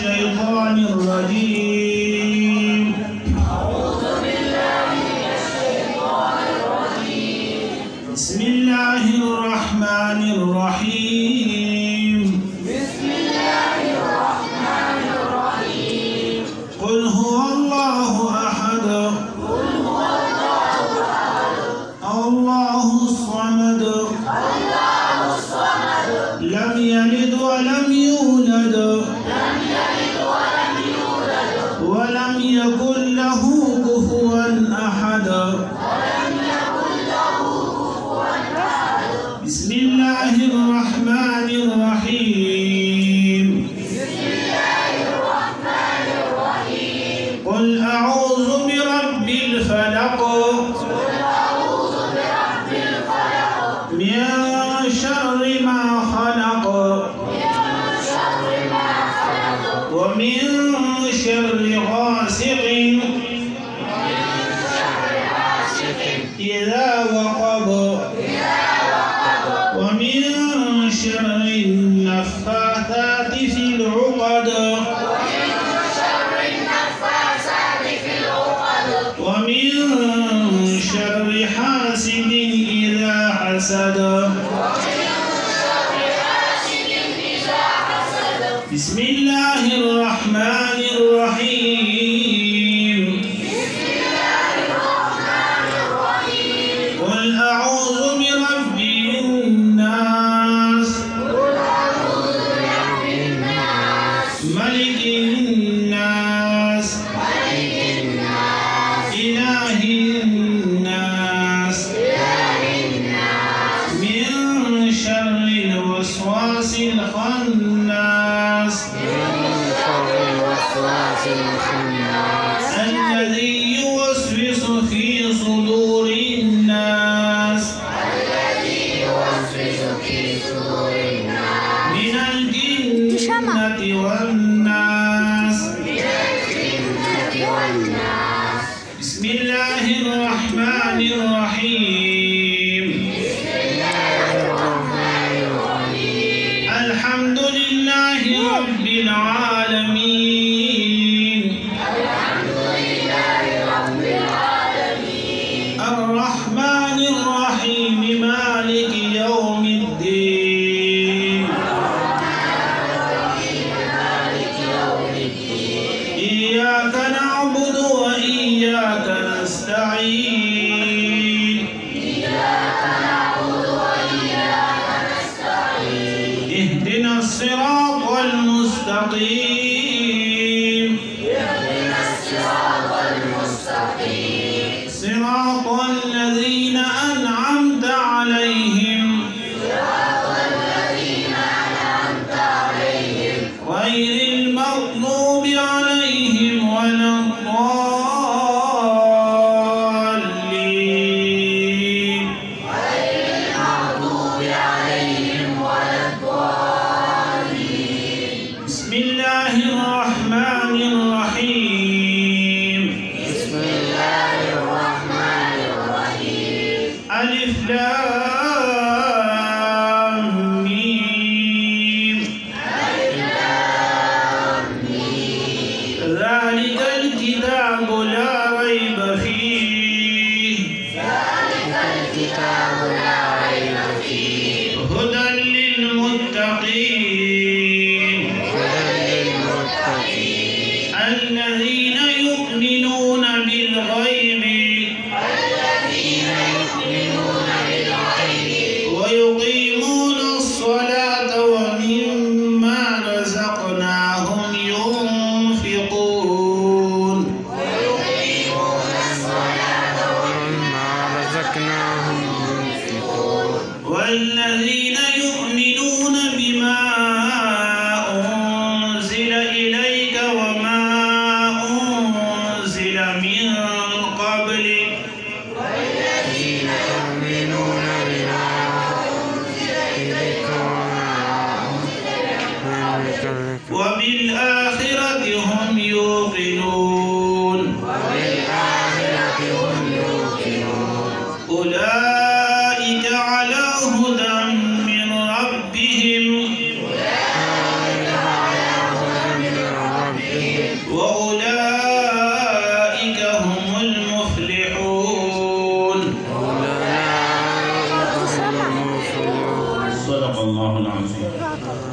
الشيطان الرجيم. أعوذ بالله من الشيطان الرجيم. بسم الله الرحمن الرحيم. بسم الله الرحمن الرحيم. قل هو الله أحد. قل هو الله أحد. الله الصمد. الله الصمد. لم يلد ولم يولد. لم يلد ولم يولد. ولم يكن له كفوا أحد. ولم يكن له كفوا أحد. بسم الله الرحمن الرحيم. بسم الله الرحمن الرحيم. قل أعوذ برب الفلق. قل أعوذ برب الفلق. من شر ما خلق. من شر ما خلق. ومن شر غاسق إذا وقب. ومن شر النفاثات في العقد. ومن شر حاسد إذا حسد. بسم الله الرحمن الرحيم. قل أعوذ برب الناس. ملك الناس. إله الناس. من شر الوسواس الخناس. الذي يوسوس في صدور الناس. من الجنة والناس. بسم الله الرحمن الرحيم. الحمد لله رب العالمين. الرحمن الرحيم مالك يوم الدين. إياك نعبد وإياك نستعين. اهدنا الصراط المستقيم. صراط الذين أنعمت عليهم غير المغضوب عليهم ولا الضالين. بسم الله الرحمن الرحيم. ألف لام ميم. ذلك الكتاب لا ريب فيه. هدى للمتقين. الذين يؤمنون بالغيب ويقيمون الصلاة ومما رزقناهم ينفقون. والذين يؤمنون بما أنزل إليك وما أنزل من قبلك وبالآخرة هم يوقنون. أولئك على هدى من ربهم وأولئك هم المفلحون. صدق الله العظيم.